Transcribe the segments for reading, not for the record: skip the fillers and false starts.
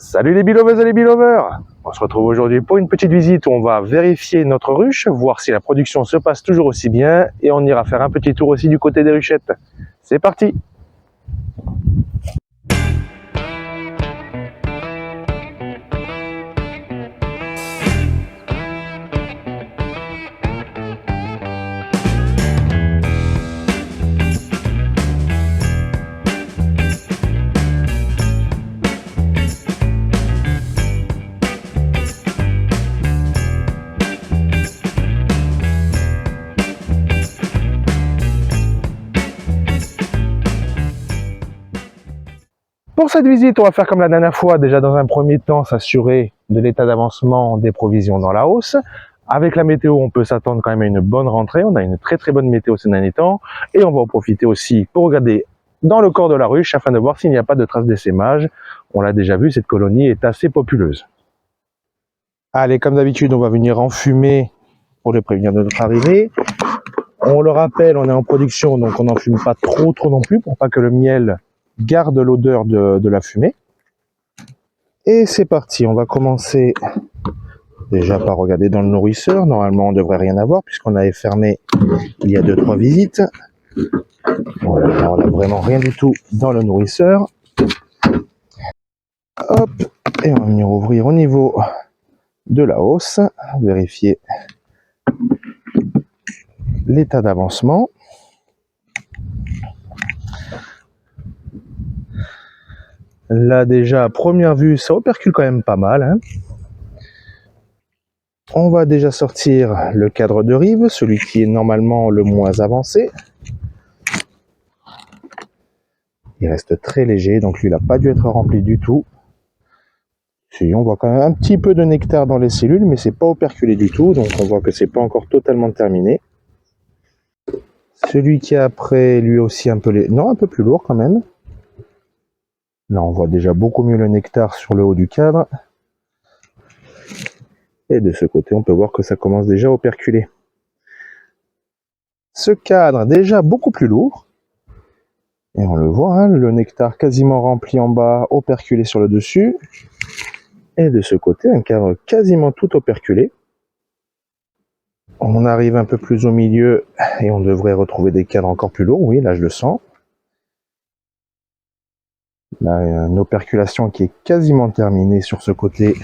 Salut les biloveuses et les biloveurs. On se retrouve aujourd'hui pour une petite visite où on va vérifier notre ruche, voir si la production se passe toujours aussi bien et on ira faire un petit tour aussi du côté des ruchettes. C'est parti! Pour cette visite, on va faire comme la dernière fois, déjà dans un premier temps s'assurer de l'état d'avancement des provisions dans la hausse. Avec la météo, on peut s'attendre quand même à une bonne rentrée, on a une très bonne météo ces derniers temps, et on va en profiter aussi pour regarder dans le corps de la ruche afin de voir s'il n'y a pas de traces d'essaimage. On l'a déjà vu, cette colonie est assez populeuse. Allez, comme d'habitude, on va venir enfumer pour le prévenir de notre arrivée. On le rappelle, on est en production, donc on n'enfume pas trop non plus pour pas que le miel garde l'odeur de la fumée. Et c'est parti, on va commencer déjà par regarder dans le nourrisseur. Normalement, on ne devrait rien avoir puisqu'on avait fermé il y a 2-3 visites. Voilà, on n'a vraiment rien du tout dans le nourrisseur. Hop, et on va venir ouvrir au niveau de la hausse, vérifier l'état d'avancement. Là déjà, à première vue, ça opercule quand même pas mal, hein. On va déjà sortir le cadre de rive, celui qui est normalement le moins avancé. Il reste très léger, donc lui il n'a pas dû être rempli du tout. Si, on voit quand même un petit peu de nectar dans les cellules, mais c'est pas operculé du tout, donc on voit que c'est pas encore totalement terminé. Celui qui est après, lui aussi un peu un peu plus lourd quand même. Là on voit déjà beaucoup mieux le nectar sur le haut du cadre. Et de ce côté, on peut voir que ça commence déjà à operculer. Ce cadre déjà beaucoup plus lourd. Et on le voit, hein, le nectar quasiment rempli en bas, operculé sur le dessus. Et de ce côté, un cadre quasiment tout operculé. On arrive un peu plus au milieu et on devrait retrouver des cadres encore plus lourds. Oui, là je le sens. Là, une operculation qui est quasiment terminée sur ce côté.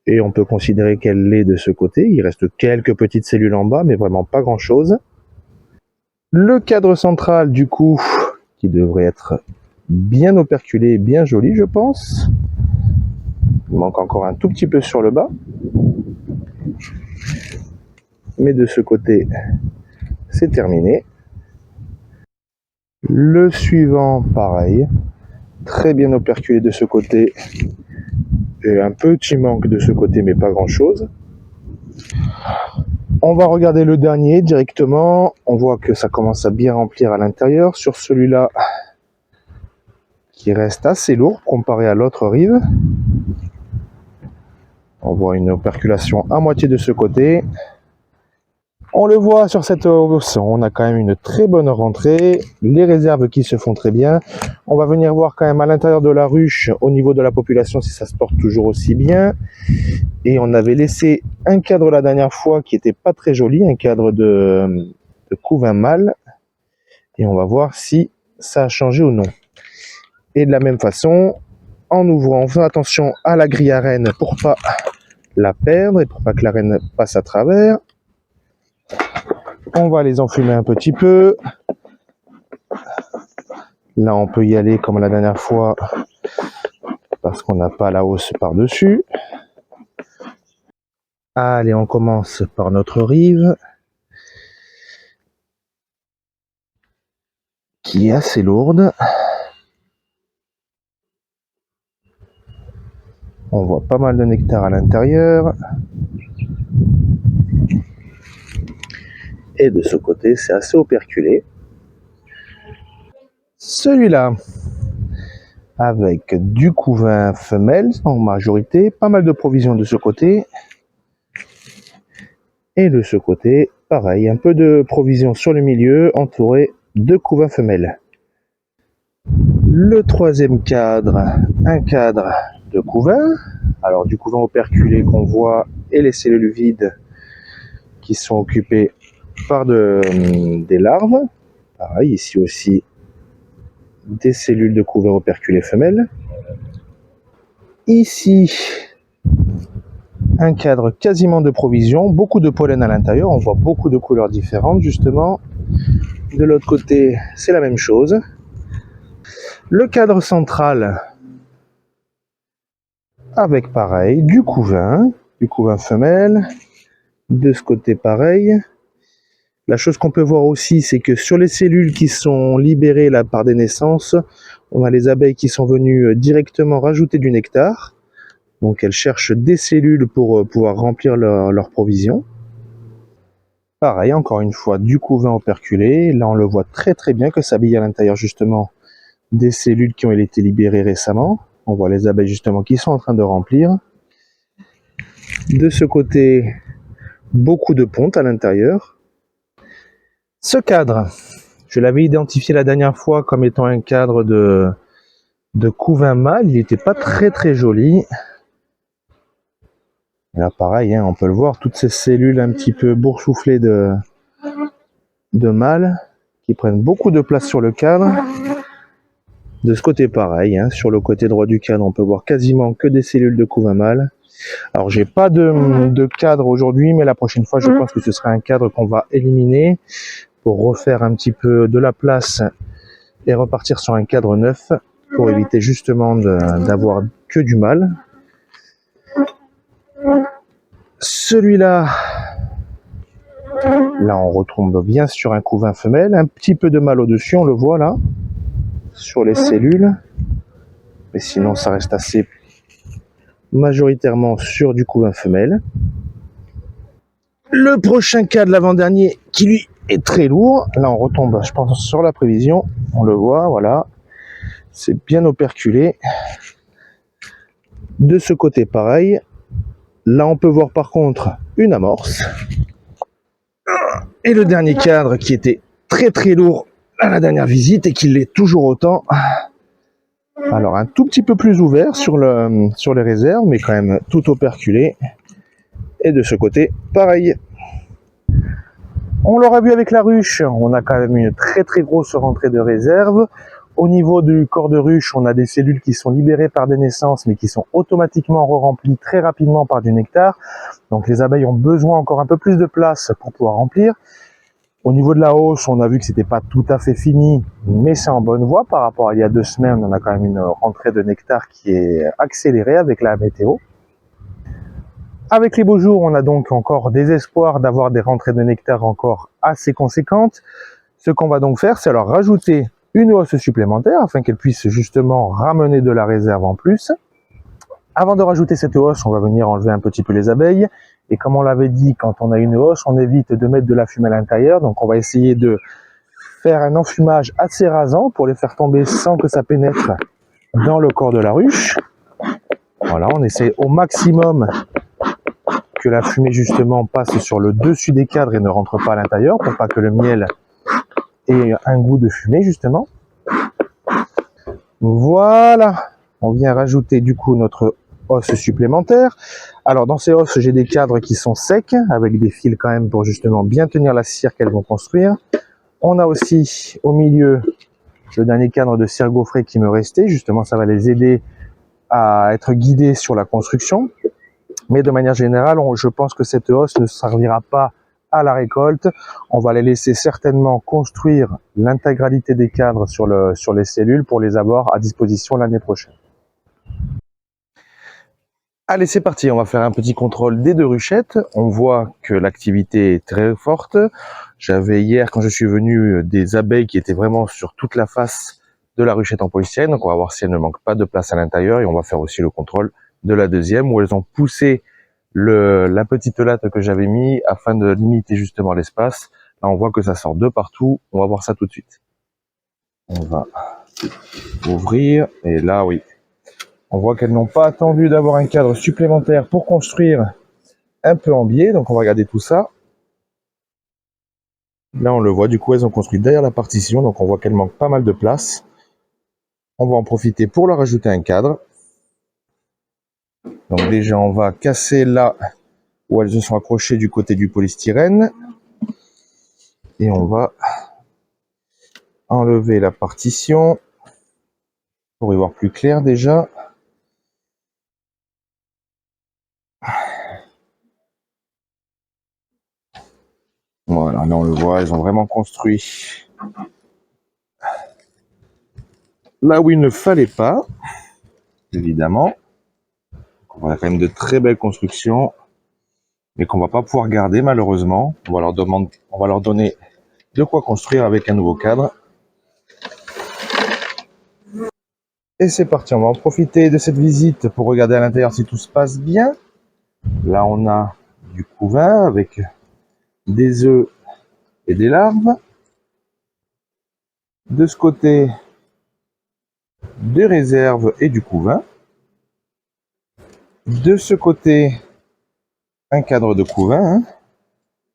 Et on peut considérer qu'elle l'est de ce côté. Il reste quelques petites cellules en bas, mais vraiment pas grand chose. Le cadre central, du coup, qui devrait être bien operculé, bien joli, je pense. Il manque encore un tout petit peu sur le bas. Mais de ce côté, c'est terminé. Le suivant, pareil. Très bien operculé de ce côté. Et un petit manque de ce côté, mais pas grand chose. On va regarder le dernier directement. On voit que ça commence à bien remplir à l'intérieur. Sur celui-là, qui reste assez lourd comparé à l'autre rive. On voit une operculation à moitié de ce côté. On le voit sur cette hausse, on a quand même une très bonne rentrée, les réserves qui se font très bien. On va venir voir quand même à l'intérieur de la ruche, au niveau de la population, si ça se porte toujours aussi bien. Et on avait laissé un cadre la dernière fois qui était pas très joli, un cadre de couvain mâle. Et on va voir si ça a changé ou non. Et de la même façon, en ouvrant, en faisant attention à la grille à reine pour pas la perdre et pour pas que la reine passe à travers. On va les enfumer un petit peu. Là, on peut y aller comme la dernière fois parce qu'on n'a pas la hausse par-dessus. Allez, on commence par notre rive qui est assez lourde. On voit pas mal de nectar à l'intérieur. Et de ce côté, c'est assez operculé. Celui-là, avec du couvain femelle en majorité, pas mal de provisions de ce côté. Et de ce côté, pareil, un peu de provisions sur le milieu, entouré de couvains femelles. Le troisième cadre, un cadre de couvain. Alors du couvain operculé qu'on voit et les cellules vides qui sont occupées par des larves. Pareil, ici aussi des cellules de couvain operculé femelles. Ici, un cadre quasiment de provision, beaucoup de pollen à l'intérieur, on voit beaucoup de couleurs différentes justement. De l'autre côté, c'est la même chose. Le cadre central, avec pareil, du couvain femelle. De ce côté, pareil. La chose qu'on peut voir aussi, c'est que sur les cellules qui sont libérées là par des naissances, on a les abeilles qui sont venues directement rajouter du nectar. Donc elles cherchent des cellules pour pouvoir remplir leur provision. Pareil, encore une fois, du couvain operculé. Là, on le voit très très bien que s'habille à l'intérieur justement des cellules qui ont été libérées récemment. On voit les abeilles justement qui sont en train de remplir. De ce côté, beaucoup de pontes à l'intérieur. Ce cadre, je l'avais identifié la dernière fois comme étant un cadre de couvain mâle. Il n'était pas très très joli. Et là pareil, hein, on peut le voir, toutes ces cellules un petit peu boursouflées de mâles qui prennent beaucoup de place sur le cadre. De ce côté pareil, hein, sur le côté droit du cadre, on peut voir quasiment que des cellules de couvain mâle. Alors j'ai pas de cadre aujourd'hui, mais la prochaine fois je pense que ce sera un cadre qu'on va éliminer pour refaire un petit peu de la place et repartir sur un cadre neuf pour éviter justement d'avoir que du mâle. Celui-là, là on retombe bien sur un couvain femelle, un petit peu de mâle au-dessus, on le voit là, sur les cellules, mais sinon ça reste assez majoritairement sur du couvain femelle. Le prochain cas de l'avant-dernier qui lui est très lourd, là on retombe je pense sur la prévision, on le voit, voilà, c'est bien operculé. De ce côté pareil, là on peut voir par contre une amorce. Et le dernier cadre qui était très très lourd à la dernière visite et qui l'est toujours autant. Alors un tout petit peu plus ouvert sur les réserves, mais quand même tout operculé. Et de ce côté, pareil. On l'aura vu avec la ruche, on a quand même une très très grosse rentrée de réserve. Au niveau du corps de ruche, on a des cellules qui sont libérées par des naissances, mais qui sont automatiquement re-remplies très rapidement par du nectar. Donc les abeilles ont besoin encore un peu plus de place pour pouvoir remplir. Au niveau de la hausse, on a vu que c'était pas tout à fait fini, mais c'est en bonne voie par rapport à il y a 2 semaines. On a quand même une rentrée de nectar qui est accélérée avec la météo. Avec les beaux jours, on a donc encore des espoirs d'avoir des rentrées de nectar encore assez conséquentes. Ce qu'on va donc faire, c'est alors rajouter une hausse supplémentaire afin qu'elle puisse justement ramener de la réserve en plus. Avant de rajouter cette hausse, on va venir enlever un petit peu les abeilles. Et comme on l'avait dit, quand on a une hausse, on évite de mettre de la fumée à l'intérieur. Donc on va essayer de faire un enfumage assez rasant pour les faire tomber sans que ça pénètre dans le corps de la ruche. Voilà, on essaie au maximum que la fumée justement passe sur le dessus des cadres et ne rentre pas à l'intérieur pour pas que le miel ait un goût de fumée justement. Voilà, on vient rajouter du coup notre hausse supplémentaire. Alors dans ces hausses, j'ai des cadres qui sont secs avec des fils quand même pour justement bien tenir la cire qu'elles vont construire. On a aussi au milieu le dernier cadre de cire gaufrée qui me restait, justement ça va les aider à être guidés sur la construction. Mais de manière générale, je pense que cette hausse ne servira pas à la récolte. On va les laisser certainement construire l'intégralité des cadres sur les cellules pour les avoir à disposition l'année prochaine. Allez, c'est parti, on va faire un petit contrôle des 2 ruchettes. On voit que l'activité est très forte. J'avais hier, quand je suis venu, des abeilles qui étaient vraiment sur toute la face de la ruchette en polystyrène. Donc on va voir si elles ne manquent pas de place à l'intérieur. Et on va faire aussi le contrôle de la deuxième où elles ont poussé la petite latte que j'avais mis afin de limiter justement l'espace. Là on voit que ça sort de partout. On va voir ça tout de suite. On va ouvrir et là oui. On voit qu'elles n'ont pas attendu d'avoir un cadre supplémentaire pour construire un peu en biais. Donc on va regarder tout ça. Là on le voit, du coup elles ont construit derrière la partition. Donc on voit qu'elles manquent pas mal de place. On va en profiter pour leur ajouter un cadre. Donc déjà, on va casser là où elles se sont accrochées du côté du polystyrène. Et on va enlever la partition pour y voir plus clair déjà. Voilà, là on le voit, ils ont vraiment construit là où il ne fallait pas, évidemment. On a quand même de très belles constructions, mais qu'on va pas pouvoir garder malheureusement. On va leur donner de quoi construire avec un nouveau cadre. Et c'est parti, on va en profiter de cette visite pour regarder à l'intérieur si tout se passe bien. Là on a du couvain avec des œufs et des larves. De ce côté, des réserves et du couvain. De ce côté, un cadre de couvain. Hein.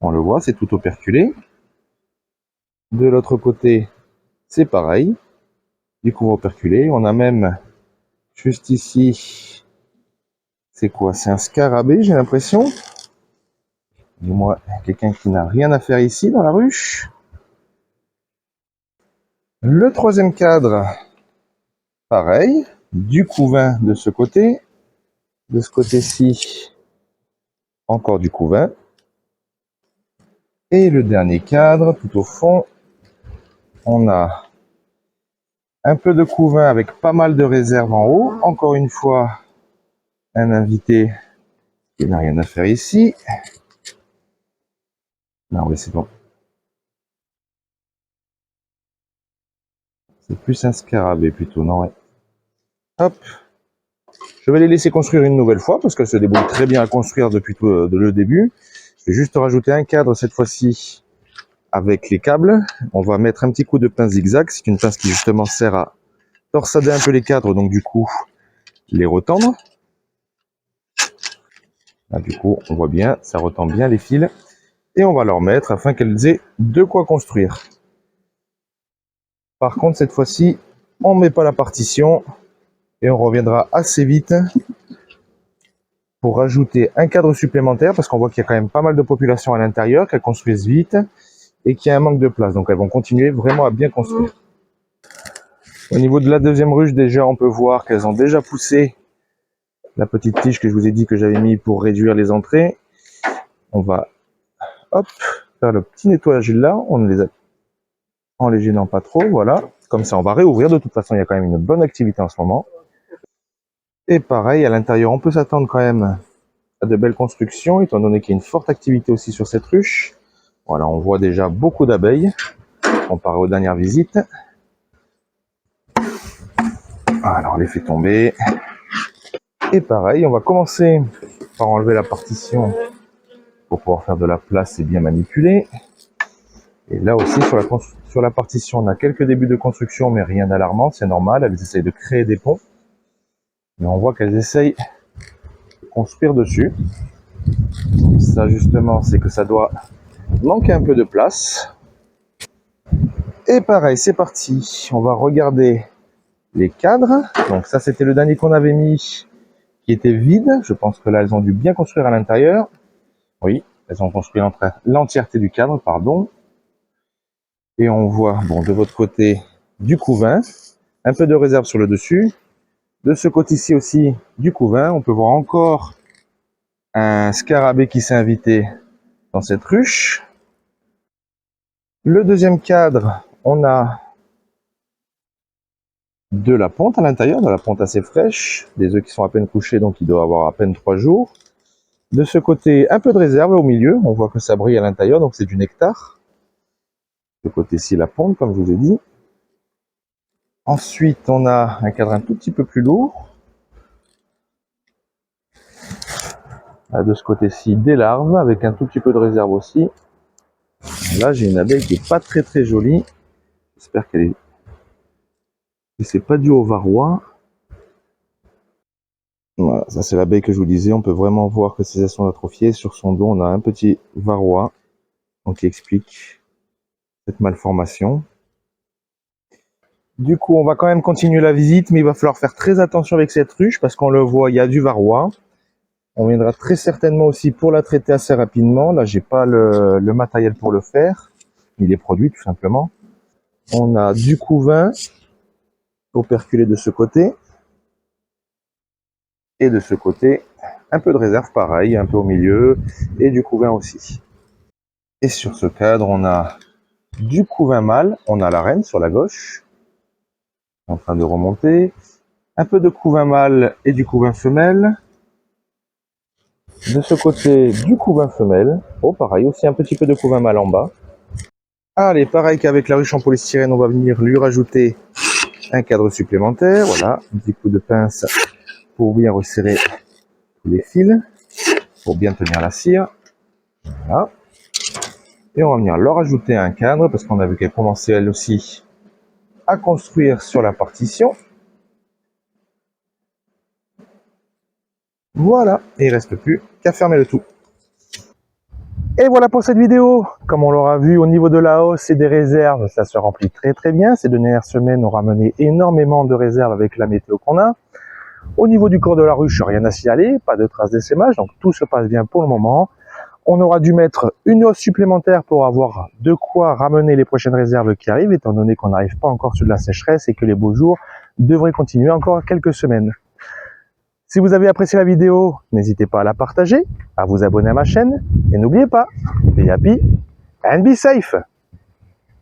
On le voit, c'est tout operculé. De l'autre côté, c'est pareil. Du couvain operculé. On a même, juste ici, c'est quoi? C'est un scarabée, j'ai l'impression. Dis-moi, quelqu'un qui n'a rien à faire ici dans la ruche. Le troisième cadre, pareil. Du couvain de ce côté. De ce côté-ci, encore du couvain. Et le dernier cadre, tout au fond, on a un peu de couvain avec pas mal de réserves en haut. Encore une fois, un invité qui n'a rien à faire ici. Non, oui, c'est bon. C'est plus un scarabée plutôt, non, ouais. Hop. Je vais les laisser construire une nouvelle fois parce qu'elles se débrouillent très bien à construire depuis tout, le début. Je vais juste rajouter un cadre cette fois-ci avec les câbles. On va mettre un petit coup de pince zigzag. C'est une pince qui justement sert à torsader un peu les cadres, donc du coup les retendre. Là, du coup, on voit bien, ça retend bien les fils. Et on va leur mettre afin qu'elles aient de quoi construire. Par contre, cette fois-ci, on ne met pas la partition et on reviendra assez vite pour rajouter un cadre supplémentaire parce qu'on voit qu'il y a quand même pas mal de population à l'intérieur, qu'elles construisent vite et qu'il y a un manque de place. Donc elles vont continuer vraiment à bien construire. Au niveau de la deuxième ruche, déjà, on peut voir qu'elles ont déjà poussé la petite tige que je vous ai dit que j'avais mis pour réduire les entrées. On va, hop, faire le petit nettoyage là. On ne les a en les gênant pas trop, voilà. Comme ça, on va réouvrir. De toute façon, il y a quand même une bonne activité en ce moment. Et pareil, à l'intérieur, on peut s'attendre quand même à de belles constructions, étant donné qu'il y a une forte activité aussi sur cette ruche. Voilà, on voit déjà beaucoup d'abeilles, comparé aux dernières visites. Alors, on les fait tomber. Et pareil, on va commencer par enlever la partition pour pouvoir faire de la place et bien manipuler. Et là aussi, sur la partition, on a quelques débuts de construction, mais rien d'alarmant, c'est normal. Elles essayent de créer des ponts. Mais on voit qu'elles essayent de construire dessus. Ça, justement, c'est que ça doit manquer un peu de place. Et pareil, c'est parti. On va regarder les cadres. Donc ça, c'était le dernier qu'on avait mis, qui était vide. Je pense que là, elles ont dû bien construire à l'intérieur. Oui, elles ont construit l'entièreté du cadre, pardon. Et on voit, bon, de votre côté, du couvain, un peu de réserve sur le dessus. De ce côté-ci aussi, du couvain. On peut voir encore un scarabée qui s'est invité dans cette ruche. Le deuxième cadre, on a de la ponte à l'intérieur, de la ponte assez fraîche, des œufs qui sont à peine couchés, donc il doit avoir à peine 3 jours. De ce côté, un peu de réserve au milieu, on voit que ça brille à l'intérieur, donc c'est du nectar. De ce côté-ci, la ponte, comme je vous ai dit. Ensuite, on a un cadre un tout petit peu plus lourd. De ce côté-ci, des larves, avec un tout petit peu de réserve aussi. Là, j'ai une abeille qui est pas très jolie. J'espère qu'elle est... C'est pas dû au varroa. Voilà, ça c'est l'abeille que je vous disais. On peut vraiment voir que ses ailes sont atrophiées. Sur son dos, on a un petit varroa, donc qui explique cette malformation. Du coup, on va quand même continuer la visite, mais il va falloir faire très attention avec cette ruche parce qu'on le voit, il y a du varroa. On viendra très certainement aussi pour la traiter assez rapidement. Là, j'ai pas le matériel pour le faire. Il est produit tout simplement. On a du couvain operculé de ce côté. Et de ce côté, un peu de réserve pareil, un peu au milieu. Et du couvain aussi. Et sur ce cadre, on a du couvain mâle. On a la reine sur la gauche. En train de remonter. Un peu de couvain mâle et du couvain femelle. De ce côté, du couvain femelle. Oh, pareil, aussi un petit peu de couvain mâle en bas. Allez, pareil qu'avec la ruche en polystyrène, on va venir lui rajouter un cadre supplémentaire. Voilà, un petit coup de pince pour bien resserrer les fils, pour bien tenir la cire. Voilà. Et on va venir leur rajouter un cadre parce qu'on a vu qu'elle commençait elle aussi à construire sur la partition. Voilà, et il ne reste plus qu'à fermer le tout. Et voilà pour cette vidéo. Comme on l'aura vu au niveau de la hausse et des réserves, ça se remplit très très bien. Ces dernières semaines ont ramené énormément de réserves avec la météo qu'on a. Au niveau du corps de la ruche, rien à signaler, pas de traces d'essaimage, donc tout se passe bien pour le moment. On aura dû mettre une hausse supplémentaire pour avoir de quoi ramener les prochaines réserves qui arrivent, étant donné qu'on n'arrive pas encore sur de la sécheresse et que les beaux jours devraient continuer encore quelques semaines. Si vous avez apprécié la vidéo, n'hésitez pas à la partager, à vous abonner à ma chaîne, et n'oubliez pas, be happy and be safe!